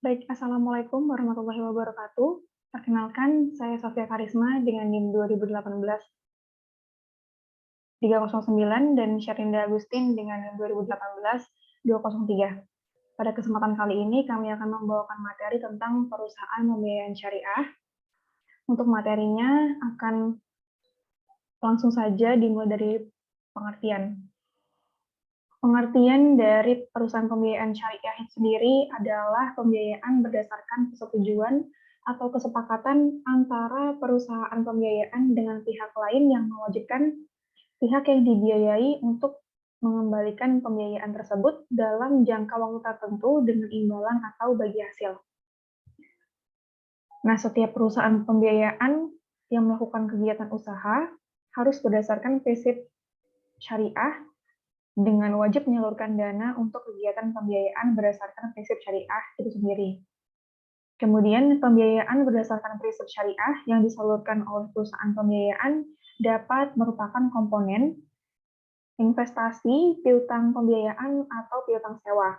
Baik, Assalamualaikum warahmatullahi wabarakatuh. Perkenalkan, saya Sofia Karisma dengan NIM 2018-309 dan Syarlinda Agustin dengan NIM 2018-203. Pada kesempatan kali ini, kami akan membawakan materi tentang perusahaan pembiayaan syariah. Untuk materinya akan langsung saja dimulai dari pengertian. Pengertian dari perusahaan pembiayaan syariah sendiri adalah pembiayaan berdasarkan persetujuan atau kesepakatan antara perusahaan pembiayaan dengan pihak lain yang mewajibkan pihak yang dibiayai untuk mengembalikan pembiayaan tersebut dalam jangka waktu tertentu dengan imbalan atau bagi hasil. Nah, setiap perusahaan pembiayaan yang melakukan kegiatan usaha harus berdasarkan prinsip syariah dengan wajib menyalurkan dana untuk kegiatan pembiayaan berdasarkan prinsip syariah itu sendiri. Kemudian, pembiayaan berdasarkan prinsip syariah yang disalurkan oleh perusahaan pembiayaan dapat merupakan komponen investasi, piutang pembiayaan, atau piutang sewa.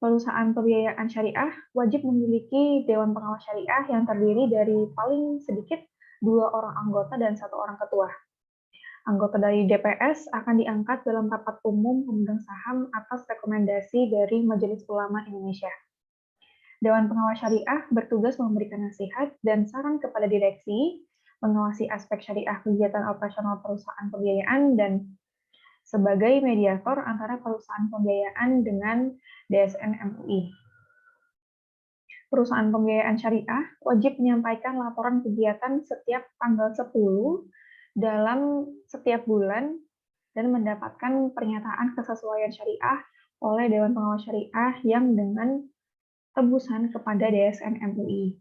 Perusahaan pembiayaan syariah wajib memiliki Dewan Pengawas Syariah yang terdiri dari paling sedikit 2 orang anggota dan 1 orang ketua. Anggota dari DPS akan diangkat dalam rapat umum pemegang saham atas rekomendasi dari Majelis Ulama Indonesia. Dewan Pengawas Syariah bertugas memberikan nasihat dan saran kepada direksi, mengawasi aspek syariah kegiatan operasional perusahaan pembiayaan, dan sebagai mediator antara perusahaan pembiayaan dengan DSN MUI. Perusahaan pembiayaan syariah wajib menyampaikan laporan kegiatan setiap tanggal 10 dalam setiap bulan dan mendapatkan pernyataan kesesuaian syariah oleh Dewan Pengawas Syariah yang dengan tebusan kepada DSN MUI.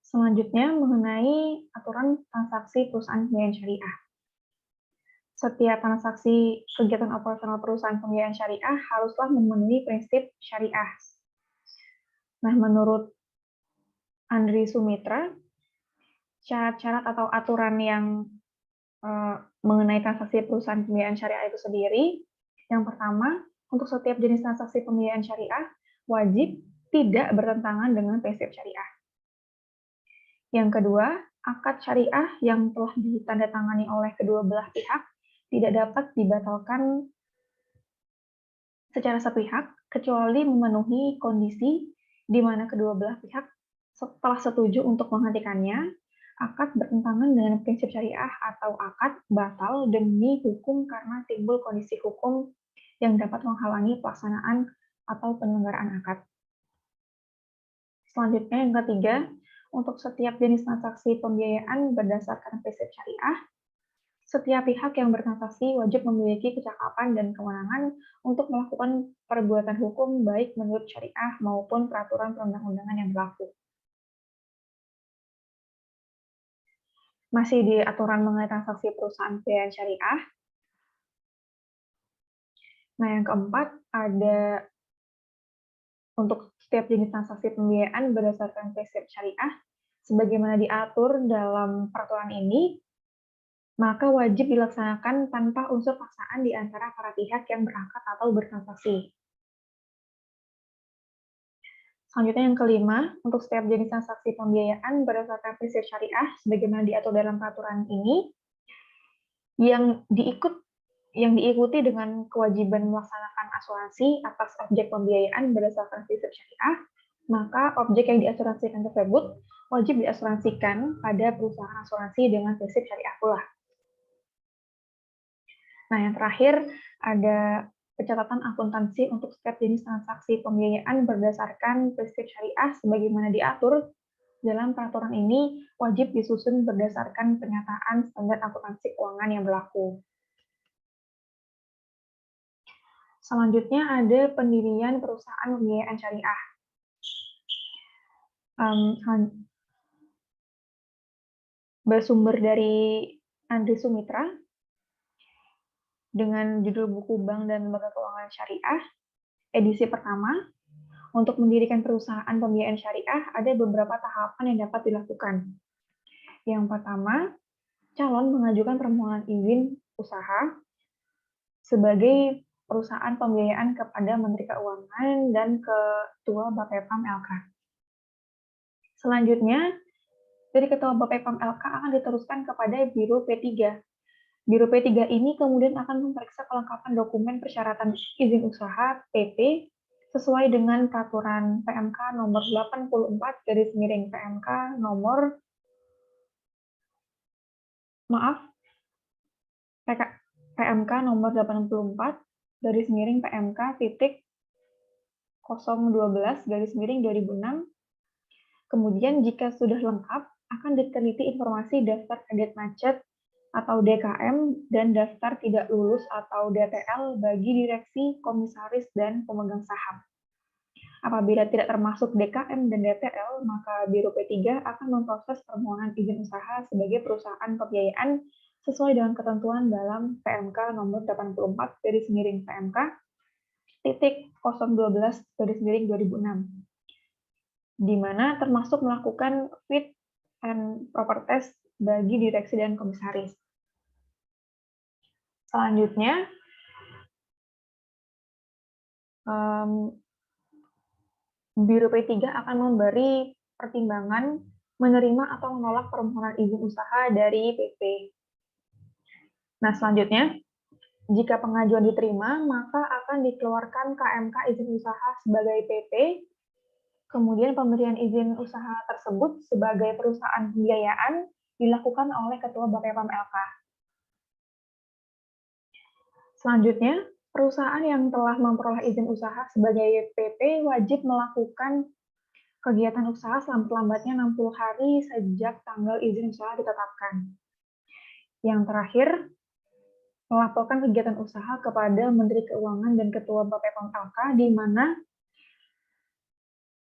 Selanjutnya mengenai aturan transaksi perusahaan pembiayaan syariah. Setiap transaksi kegiatan operasional perusahaan pembiayaan syariah haruslah memenuhi prinsip syariah. Nah, menurut Andri Sumitra, syarat-syarat atau aturan yang mengenai transaksi perusahaan pembiayaan syariah itu sendiri, yang pertama, untuk setiap jenis transaksi pembiayaan syariah, wajib tidak bertentangan dengan prinsip syariah. Yang kedua, akad syariah yang telah ditandatangani oleh kedua belah pihak tidak dapat dibatalkan secara sepihak, kecuali memenuhi kondisi di mana kedua belah pihak setelah setuju untuk menghentikannya. Akad bertentangan dengan prinsip syariah atau akad batal demi hukum karena timbul kondisi hukum yang dapat menghalangi pelaksanaan atau penyelenggaraan akad. Selanjutnya yang ketiga, untuk setiap jenis transaksi pembiayaan berdasarkan prinsip syariah, setiap pihak yang bertransaksi wajib memiliki kecakapan dan kewenangan untuk melakukan perbuatan hukum baik menurut syariah maupun peraturan perundang-undangan yang berlaku. Masih di aturan mengenai transaksi perusahaan pembiayaan syariah. Nah, yang keempat ada untuk setiap jenis transaksi pembiayaan berdasarkan prinsip syariah, sebagaimana diatur dalam peraturan ini, maka wajib dilaksanakan tanpa unsur paksaan di antara para pihak yang berangkat atau bertransaksi. Selanjutnya yang kelima, untuk setiap jenis transaksi pembiayaan berdasarkan prinsip syariah, sebagaimana diatur dalam peraturan ini, yang diikuti dengan kewajiban melaksanakan asuransi atas objek pembiayaan berdasarkan prinsip syariah, maka objek yang diasuransikan tersebut wajib diasuransikan pada perusahaan asuransi dengan prinsip syariah pula. Nah, yang terakhir ada pencatatan akuntansi untuk setiap jenis transaksi pembiayaan berdasarkan prinsip syariah sebagaimana diatur dalam peraturan ini wajib disusun berdasarkan pernyataan standar akuntansi keuangan yang berlaku. Selanjutnya ada pendirian perusahaan pembiayaan syariah. Bersumber dari Andri Sumitra dengan judul buku Bank dan Lembaga Keuangan Syariah, edisi pertama. Untuk mendirikan perusahaan pembiayaan syariah ada beberapa tahapan yang dapat dilakukan. Yang pertama, calon mengajukan permohonan izin usaha sebagai perusahaan pembiayaan kepada Menteri Keuangan dan Ketua Bapepam LK. Selanjutnya, dari Ketua Bapepam LK akan diteruskan kepada Biro P3. Biro P3 ini kemudian akan memeriksa kelengkapan dokumen persyaratan izin usaha PP sesuai dengan peraturan PMK nomor 84/PMK nomor PMK nomor 84/PMK titik 012/2006. Kemudian jika sudah lengkap, akan diteliti informasi daftar kredit macet atau DKM dan daftar tidak lulus atau DTL bagi direksi, komisaris, dan pemegang saham. Apabila tidak termasuk DKM dan DTL, maka Biro P3 akan memproses permohonan izin usaha sebagai perusahaan pembiayaan sesuai dengan ketentuan dalam PMK nomor 84/PMK titik 012/2006, di mana termasuk melakukan fit and proper test bagi direksi dan komisaris. Selanjutnya, Biro P3 akan memberi pertimbangan menerima atau menolak permohonan izin usaha dari PP. Nah, selanjutnya, jika pengajuan diterima, maka akan dikeluarkan KMK izin usaha sebagai PP. Kemudian pemberian izin usaha tersebut sebagai perusahaan pembiayaan dilakukan oleh Ketua Bapepam LK. Selanjutnya, perusahaan yang telah memperoleh izin usaha sebagai PP wajib melakukan kegiatan usaha selambat-lambatnya 60 hari sejak tanggal izin usaha ditetapkan. Yang terakhir, melaporkan kegiatan usaha kepada Menteri Keuangan dan Ketua Bapepam LK, di mana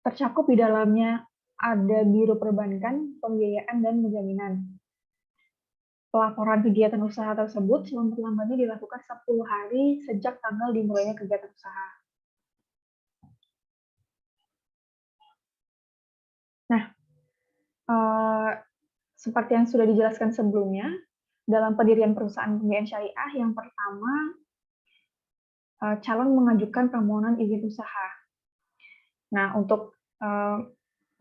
tercakup di dalamnya ada Biro Perbankan, Pembiayaan, dan Penjaminan. Pelaporan kegiatan usaha tersebut selambat-lambatnya dilakukan 10 hari sejak tanggal dimulainya kegiatan usaha. Nah, seperti yang sudah dijelaskan sebelumnya, dalam pendirian perusahaan pembiayaan syariah, yang pertama, calon mengajukan permohonan izin usaha. Nah, untuk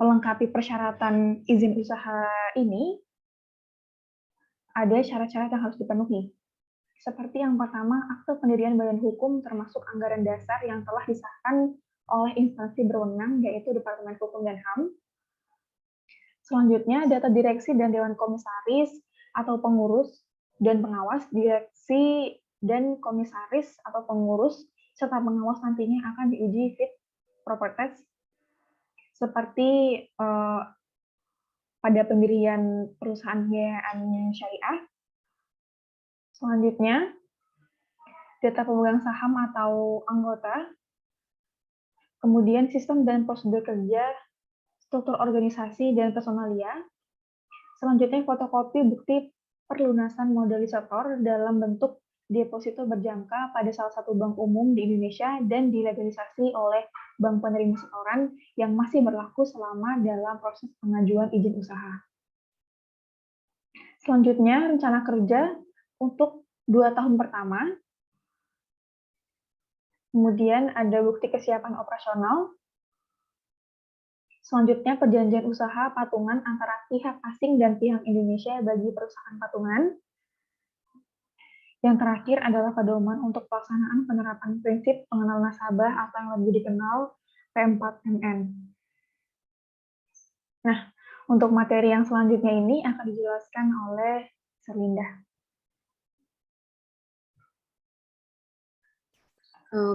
melengkapi persyaratan izin usaha ini, ada syarat-syarat yang harus dipenuhi. Seperti yang pertama, akte pendirian badan hukum termasuk anggaran dasar yang telah disahkan oleh instansi berwenang, yaitu Departemen Hukum dan HAM. Selanjutnya, data direksi dan dewan komisaris atau pengurus dan pengawas, direksi dan komisaris atau pengurus, serta pengawas nantinya akan diuji fit proper test seperti pada pendirian perusahaan pembiayaan syariah. Selanjutnya, data pemegang saham atau anggota, kemudian sistem dan prosedur kerja, struktur organisasi dan personalia. Selanjutnya, fotokopi bukti perlunasan modalisator dalam bentuk deposito berjangka pada salah satu bank umum di Indonesia dan dilegalisasi oleh bank penerima setoran yang masih berlaku selama dalam proses pengajuan izin usaha. Selanjutnya, rencana kerja untuk 2 tahun pertama. Kemudian ada bukti kesiapan operasional. Selanjutnya, perjanjian usaha patungan antara pihak asing dan pihak Indonesia bagi perusahaan patungan. Yang terakhir adalah pedoman untuk pelaksanaan penerapan prinsip pengenal nasabah atau yang lebih dikenal P4MN. Nah, untuk materi yang selanjutnya ini akan dijelaskan oleh Serlinda.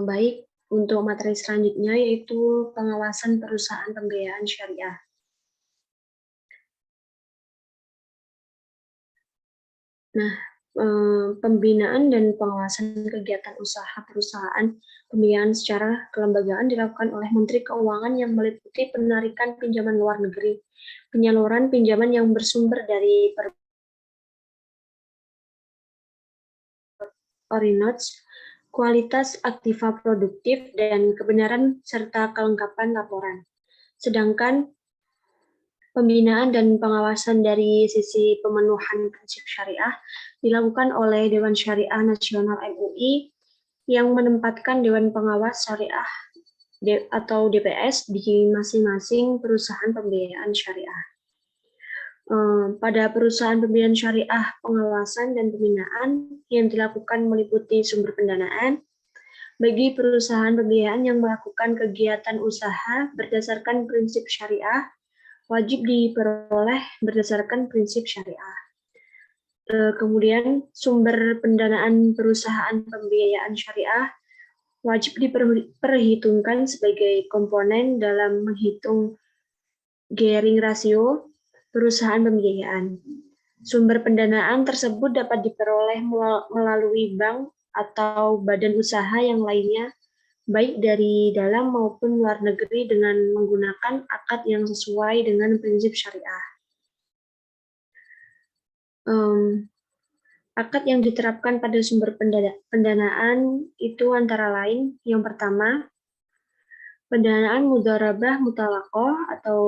Baik, untuk materi selanjutnya yaitu pengawasan perusahaan pembiayaan syariah. Nah, pembinaan dan pengawasan kegiatan usaha perusahaan pembiayaan secara kelembagaan dilakukan oleh Menteri Keuangan yang meliputi penarikan pinjaman luar negeri, penyaluran pinjaman yang bersumber dari Orinots, kualitas aktiva produktif, dan kebenaran serta kelengkapan laporan. Sedangkan pembinaan dan pengawasan dari sisi pemenuhan prinsip syariah dilakukan oleh Dewan Syariah Nasional MUI yang menempatkan Dewan Pengawas Syariah atau DPS di masing-masing perusahaan pembiayaan syariah. Pada perusahaan pembiayaan syariah, pengawasan dan pembinaan yang dilakukan meliputi sumber pendanaan. Bagi perusahaan pembiayaan yang melakukan kegiatan usaha berdasarkan prinsip syariah, wajib diperoleh berdasarkan prinsip syariah. Kemudian sumber pendanaan perusahaan pembiayaan syariah wajib diperhitungkan sebagai komponen dalam menghitung gearing rasio perusahaan pembiayaan. Sumber pendanaan tersebut dapat diperoleh melalui bank atau badan usaha yang lainnya, baik dari dalam maupun luar negeri dengan menggunakan akad yang sesuai dengan prinsip syariah. Akad yang diterapkan pada sumber pendanaan itu antara lain, yang pertama, pendanaan mudharabah mutalaqah atau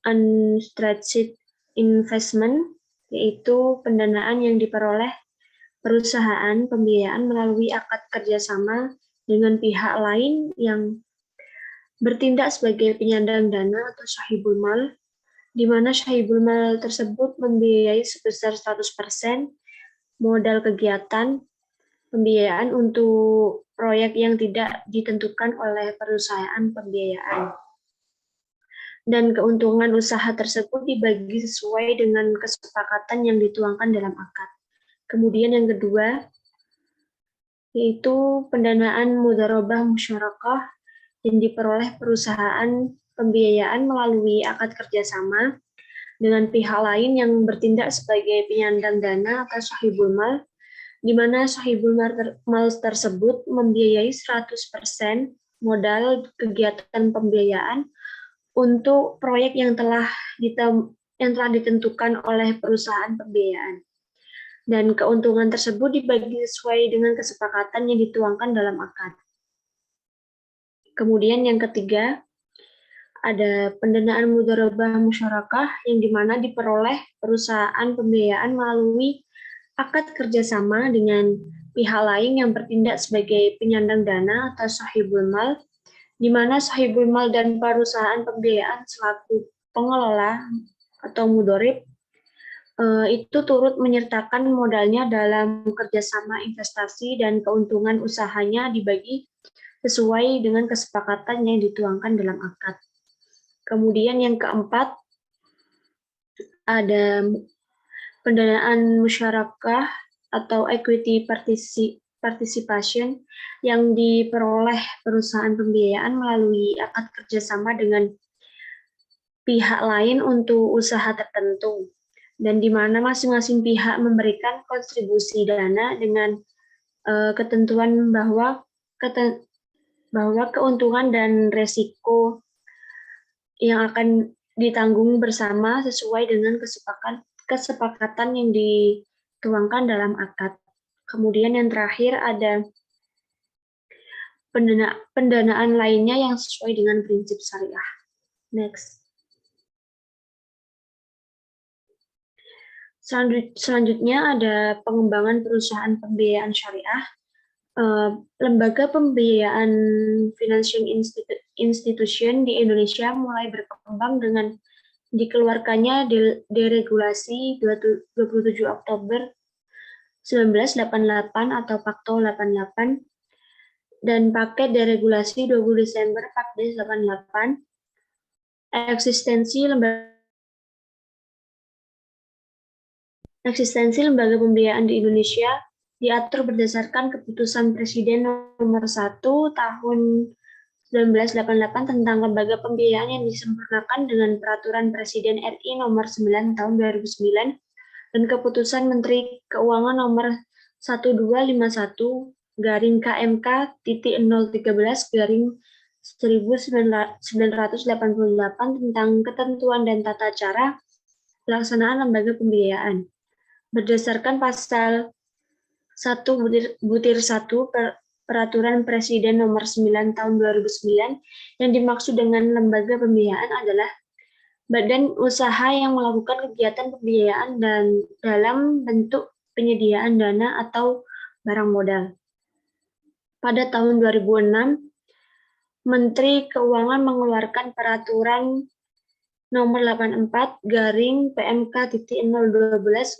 unstructured investment, yaitu pendanaan yang diperoleh perusahaan pembiayaan melalui akad kerjasama dengan pihak lain yang bertindak sebagai penyandang dana atau sahibul mal, di mana sahibul mal tersebut membiayai sebesar 100% modal kegiatan pembiayaan untuk proyek yang tidak ditentukan oleh perusahaan pembiayaan. Dan keuntungan usaha tersebut dibagi sesuai dengan kesepakatan yang dituangkan dalam akad. Kemudian yang kedua, yaitu pendanaan mudharabah musyarakah yang diperoleh perusahaan pembiayaan melalui akad kerjasama dengan pihak lain yang bertindak sebagai penyandang dana atau sahibul mal, di mana sahibul mal tersebut membiayai 100% modal kegiatan pembiayaan untuk proyek yang telah ditentukan oleh perusahaan pembiayaan. Dan keuntungan tersebut dibagi sesuai dengan kesepakatan yang dituangkan dalam akad. Kemudian yang ketiga, ada pendanaan mudharabah musyarakah yang dimana diperoleh perusahaan pembiayaan melalui akad kerjasama dengan pihak lain yang bertindak sebagai penyandang dana atau sahibul mal, di mana sahibul mal dan perusahaan pembiayaan selaku pengelola atau mudharib itu turut menyertakan modalnya dalam kerjasama investasi dan keuntungan usahanya dibagi sesuai dengan kesepakatan yang dituangkan dalam akad. Kemudian yang keempat, ada pendanaan musyarakah atau equity participation yang diperoleh perusahaan pembiayaan melalui akad kerjasama dengan pihak lain untuk usaha tertentu, dan di mana masing-masing pihak memberikan kontribusi dana dengan ketentuan bahwa keuntungan dan resiko yang akan ditanggung bersama sesuai dengan kesepakatan yang dituangkan dalam akad. Kemudian yang terakhir ada pendanaan lainnya yang sesuai dengan prinsip syariah. Next. Selanjutnya ada pengembangan perusahaan pembiayaan syariah. Lembaga pembiayaan financial institution di Indonesia mulai berkembang dengan dikeluarkannya deregulasi 27 Oktober 1988 atau Pakto 88 dan paket deregulasi 20 Desember 1488. Eksistensi lembaga pembiayaan di Indonesia diatur berdasarkan Keputusan Presiden Nomor 1 Tahun 1988 tentang lembaga pembiayaan yang disempurnakan dengan Peraturan Presiden RI Nomor 9 Tahun 2009 dan Keputusan Menteri Keuangan Nomor 1251 garing KMK titik 013 garing 1988 tentang ketentuan dan tata cara pelaksanaan lembaga pembiayaan. Berdasarkan pasal 1 butir 1 Peraturan Presiden Nomor 9 Tahun 2009, yang dimaksud dengan lembaga pembiayaan adalah badan usaha yang melakukan kegiatan pembiayaan dan dalam bentuk penyediaan dana atau barang modal. pada tahun 2006, Menteri Keuangan mengeluarkan peraturan nomor 84 garing PMK.012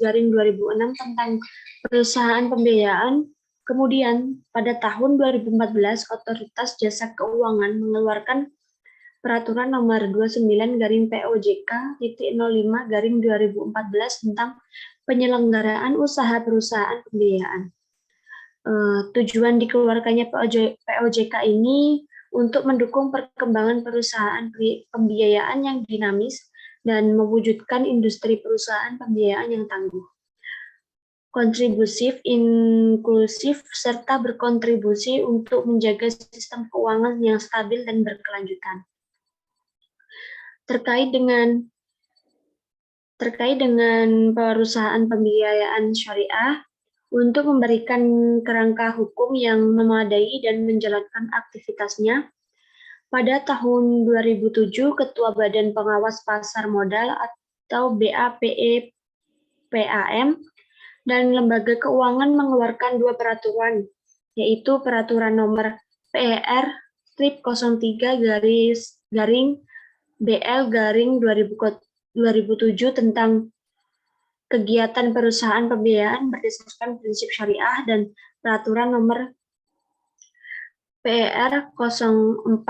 garing 2006 tentang perusahaan pembiayaan. Kemudian pada tahun 2014, Otoritas Jasa Keuangan mengeluarkan peraturan nomor 29 garing POJK.05 garing 2014 tentang penyelenggaraan usaha perusahaan pembiayaan. Tujuan dikeluarkannya POJK ini untuk mendukung perkembangan perusahaan pembiayaan yang dinamis dan mewujudkan industri perusahaan pembiayaan yang tangguh, kontribusif, inklusif, serta berkontribusi untuk menjaga sistem keuangan yang stabil dan berkelanjutan. Terkait dengan perusahaan pembiayaan syariah, untuk memberikan kerangka hukum yang memadai dan menjalankan aktivitasnya, pada tahun 2007, Ketua Badan Pengawas Pasar Modal atau BAPEPAM dan Lembaga Keuangan mengeluarkan 2 peraturan, yaitu Peraturan Nomor PER-03 garing BL garing 2007 tentang kegiatan perusahaan pembiayaan berdasarkan prinsip syariah dan Peraturan Nomor PER-04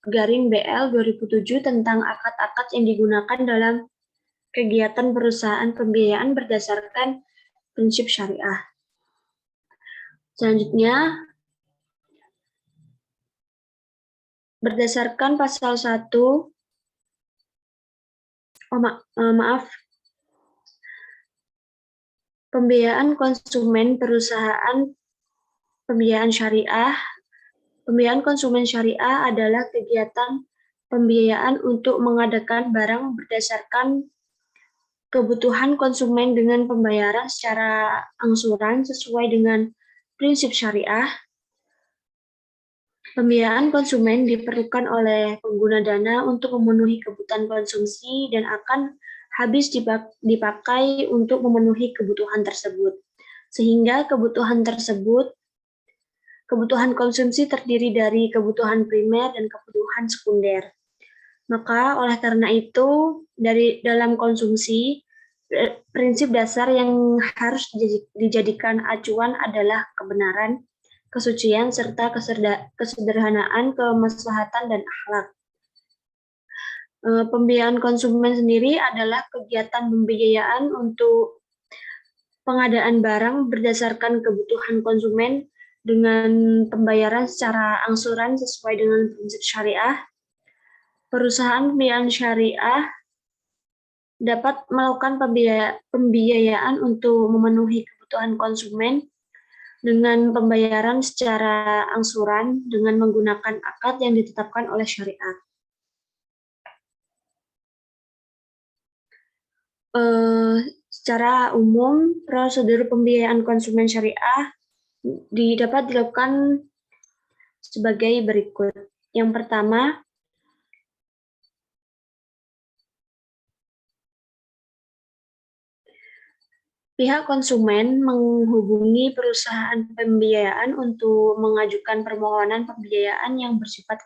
garing BL 2007 tentang akad-akad yang digunakan dalam kegiatan perusahaan pembiayaan berdasarkan prinsip syariah. Selanjutnya, berdasarkan pasal 1, pembiayaan konsumen perusahaan pembiayaan syariah. Pembiayaan konsumen syariah adalah kegiatan pembiayaan untuk mengadakan barang berdasarkan kebutuhan konsumen dengan pembayaran secara angsuran sesuai dengan prinsip syariah. Pembiayaan konsumen diperlukan oleh pengguna dana untuk memenuhi kebutuhan konsumsi dan akan habis dipakai untuk memenuhi kebutuhan tersebut. Sehingga kebutuhan konsumsi terdiri dari kebutuhan primer dan kebutuhan sekunder. Maka oleh karena itu, dalam konsumsi, prinsip dasar yang harus dijadikan acuan adalah kebenaran, kesucian, serta kesederhanaan, kemaslahatan, dan akhlak. Pembiayaan konsumen sendiri adalah kegiatan pembiayaan untuk pengadaan barang berdasarkan kebutuhan konsumen dengan pembayaran secara angsuran sesuai dengan prinsip syariah. Perusahaan pembiayaan syariah dapat melakukan pembiayaan untuk memenuhi kebutuhan konsumen dengan pembayaran secara angsuran dengan menggunakan akad yang ditetapkan oleh syariat. Secara umum, prosedur pembiayaan konsumen syariah dapat dilakukan sebagai berikut. Yang pertama, pihak konsumen menghubungi perusahaan pembiayaan untuk mengajukan permohonan pembiayaan yang bersifat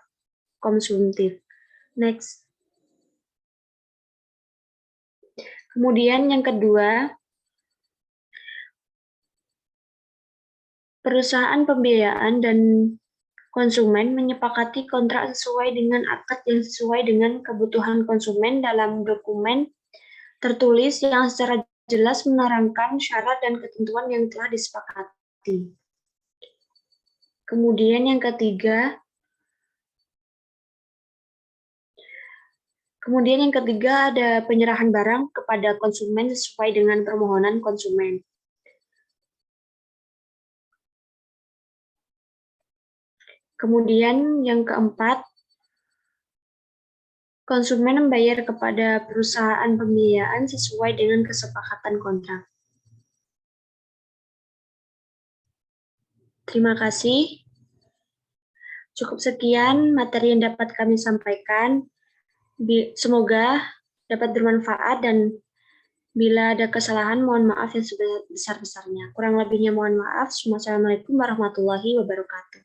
konsumtif. Next. Kemudian yang kedua, perusahaan pembiayaan dan konsumen menyepakati kontrak sesuai dengan akad yang sesuai dengan kebutuhan konsumen dalam dokumen tertulis yang secara jelas menerangkan syarat dan ketentuan yang telah disepakati. Kemudian yang ketiga, ada penyerahan barang kepada konsumen sesuai dengan permohonan konsumen. Kemudian yang keempat, konsumen membayar kepada perusahaan pembiayaan sesuai dengan kesepakatan kontrak. Terima kasih. Cukup sekian materi yang dapat kami sampaikan. Semoga dapat bermanfaat dan bila ada kesalahan mohon maaf yang sebesar-besarnya. Kurang lebihnya mohon maaf. Wassalamualaikum warahmatullahi wabarakatuh.